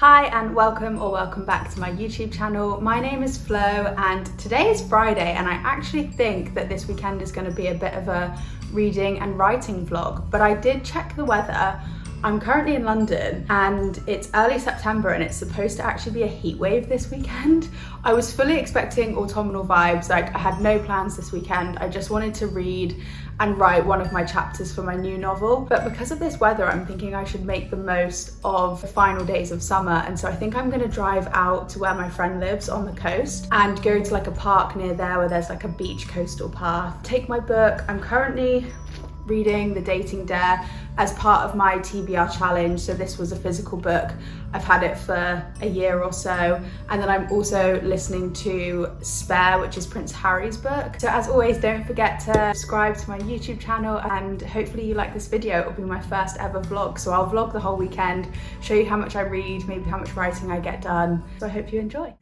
Hi and welcome back to my YouTube channel. My name is Flo and today is Friday and I actually think that this weekend is going to be a bit of a reading and writing vlog, but I did check the weather. I'm currently in London and it's early September and it's supposed to actually be a heat wave this weekend. I was fully expecting autumnal vibes, like I had no plans this weekend. I just wanted to read and write one of my chapters for my new novel. But because of this weather, I'm thinking I should make the most of the final days of summer. And so I think I'm gonna drive out to where my friend lives on the coast and go to like a park near there where there's like a beach coastal path. Take my book. I'm currently reading The Dating Dare as part of my TBR challenge. So this was a physical book. I've had it for a year or so. And then I'm also listening to Spare, which is Prince Harry's book. So as always, don't forget to subscribe to my YouTube channel and hopefully you like this video. It'll be my first ever vlog. So I'll vlog the whole weekend, show you how much I read, maybe how much writing I get done. So I hope you enjoy.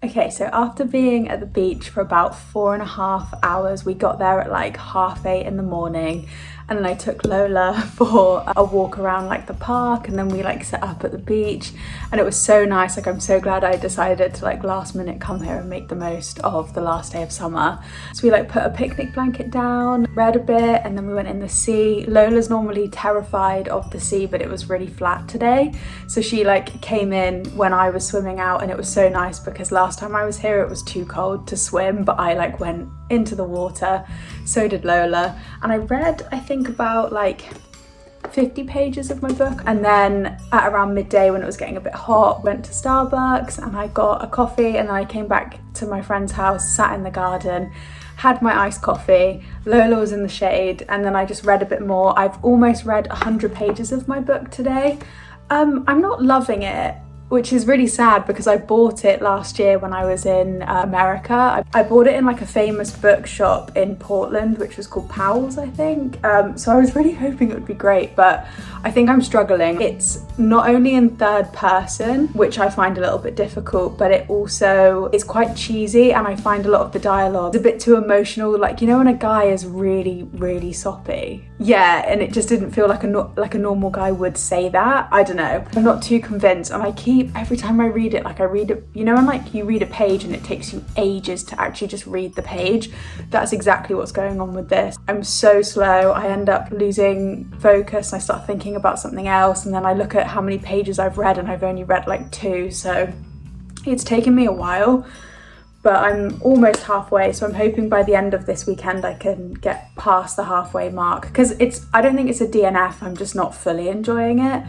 Okay, so after being at the beach for about 4.5 hours, we got there at like 8:30 in the morning, and then I took Lola for a walk around like the park, and then we like set up at the beach, and it was so nice. Like I'm so glad I decided to like last minute come here and make the most of the last day of summer. So we like put a picnic blanket down, read a bit, and then we went in the sea. Lola's normally terrified of the sea, but it was really flat today. So she like came in when I was swimming out, and it was so nice because last time I was here it was too cold to swim, but I like went into the water. So did Lola. And I read, I think about like 50 pages of my book, and then at around midday when it was getting a bit hot, went to Starbucks and I got a coffee, and then I came back to my friend's house, sat in the garden, had my iced coffee. Lola was in the shade, and then I just read a bit more. I've almost read 100 pages of my book today. I'm not loving it, which is really sad because I bought it last year when I was in America. I bought it in like a famous bookshop in Portland, which was called Powell's, I think. So I was really hoping it would be great, but I think I'm struggling. It's not only in third person, which I find a little bit difficult, but it also is quite cheesy, and I find a lot of the dialogue is a bit too emotional. Like, you know when a guy is really, really soppy? Yeah, and it just didn't feel like a normal guy would say that. I don't know. I'm not too convinced, and I keep, every time I read it, like I read it, you know, when like you read a page and it takes you ages to actually just read the page, that's exactly what's going on with this. I'm so slow. I end up losing focus. I start thinking about something else, and then I look at how many pages I've read and I've only read like 2, so it's taken me a while, but I'm almost halfway. So I'm hoping by the end of this weekend I can get past the halfway mark, because I don't think it's a DNF, I'm just not fully enjoying it.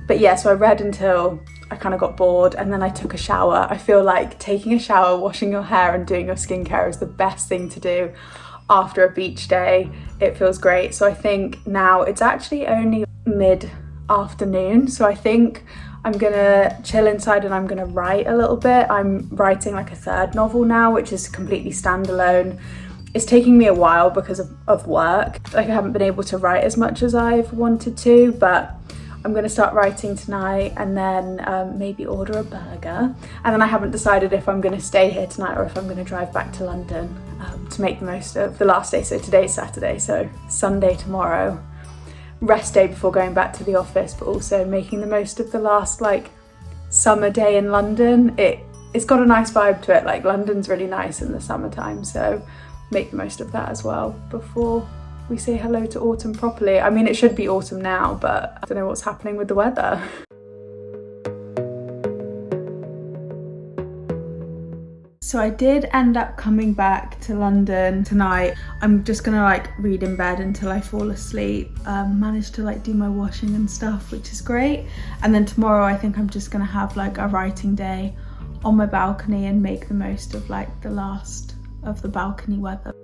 But yeah, so I read until I kind of got bored, and then I took a shower. I feel like taking a shower, washing your hair and doing your skincare is the best thing to do after a beach day. It feels great. So I think now it's actually only mid-afternoon, so I think I'm gonna chill inside and I'm gonna write a little bit. I'm writing like a third novel now, which is completely standalone. It's taking me a while because of work. Like I haven't been able to write as much as I've wanted to, but I'm going to start writing tonight, and then maybe order a burger. And then I haven't decided if I'm going to stay here tonight or if I'm going to drive back to London to make the most of the last day. So today's Saturday, so Sunday tomorrow. Rest day before going back to the office, but also making the most of the last like summer day in London. It's got a nice vibe to it. Like London's really nice in the summertime, so make the most of that as well before we say hello to autumn properly. I mean, it should be autumn now, but I don't know what's happening with the weather. So so I did end up coming back to London tonight. I'm just gonna like read in bed until I fall asleep. Managed to like do my washing and stuff, which is great. And then tomorrow I think I'm just gonna have like a writing day on my balcony and make the most of like the last of the balcony weather.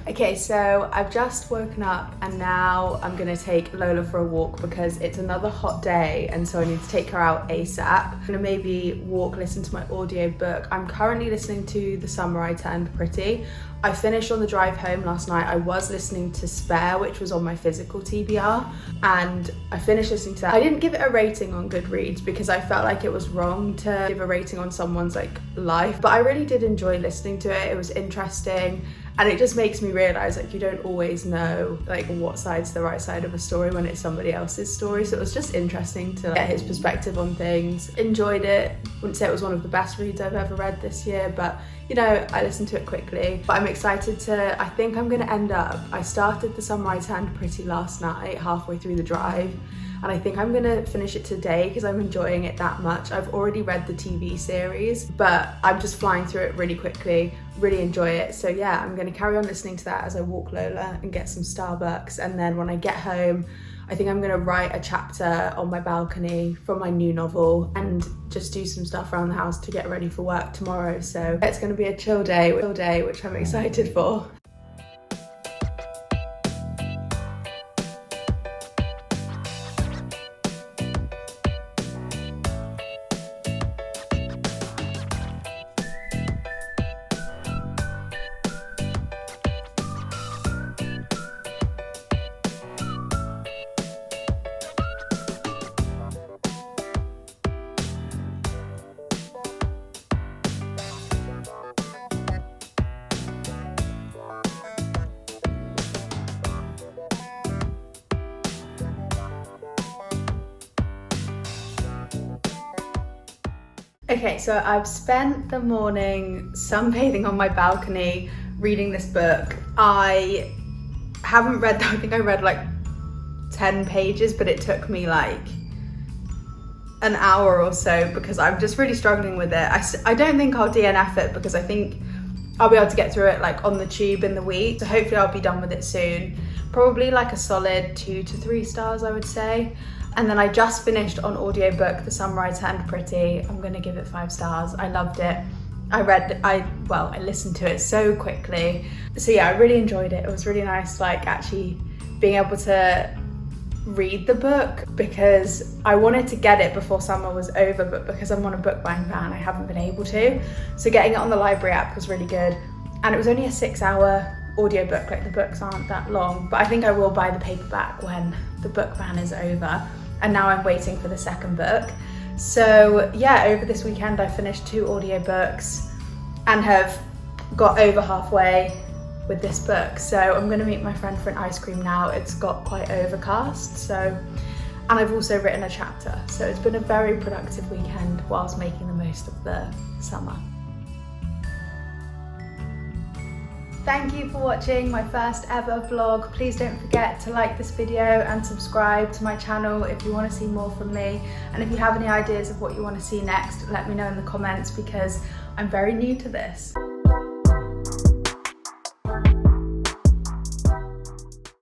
Okay, so I've just woken up and now I'm gonna take Lola for a walk because it's another hot day and so I need to take her out ASAP. I'm gonna maybe walk, listen to my audiobook. I'm currently listening to The Summer I Turned Pretty. I finished on the drive home last night. I was listening to Spare, which was on my physical TBR, and I finished listening to that. I didn't give it a rating on Goodreads because I felt like it was wrong to give a rating on someone's like life, but I really did enjoy listening to it. It was interesting. And it just makes me realise like you don't always know like what side's the right side of a story when it's somebody else's story. So it was just interesting to get his perspective on things. Enjoyed it. Wouldn't say it was one of the best reads I've ever read this year, but you know, I listened to it quickly. But I'm excited to, I think I'm gonna end up, I started The Summer I Turned Pretty last night, halfway through the drive. And I think I'm gonna finish it today because I'm enjoying it that much. I've already read the TV series, but I'm just flying through it really quickly, really enjoy it. So yeah, I'm gonna carry on listening to that as I walk Lola and get some Starbucks. And then when I get home, I think I'm gonna write a chapter on my balcony from my new novel and just do some stuff around the house to get ready for work tomorrow. So it's gonna be a chill day, which I'm excited for. Okay, so I've spent the morning sunbathing on my balcony reading this book. I haven't read, I think I read like 10 pages, but it took me like an hour or so because I'm just really struggling with it. I don't think I'll DNF it because I think I'll be able to get through it like on the tube in the week. So hopefully I'll be done with it soon. Probably like a solid 2 to 3 stars, I would say. And then I just finished on audiobook The Summer I Turned Pretty. I'm gonna give it 5 stars. I loved it. I listened to it so quickly. So yeah, I really enjoyed it. It was really nice like actually being able to read the book because I wanted to get it before summer was over, but because I'm on a book buying ban, I haven't been able to. So getting it on the library app was really good. And it was only a 6-hour audiobook, like the books aren't that long, but I think I will buy the paperback when the book ban is over. And now I'm waiting for the second book. So yeah, over this weekend I finished 2 audiobooks and have got over halfway with this book. So I'm gonna meet my friend for an ice cream now. It's got quite overcast, so, and I've also written a chapter. So it's been a very productive weekend whilst making the most of the summer. Thank you for watching my first ever vlog. Please don't forget to like this video and subscribe to my channel if you want to see more from me. And if you have any ideas of what you want to see next, let me know in the comments because I'm very new to this.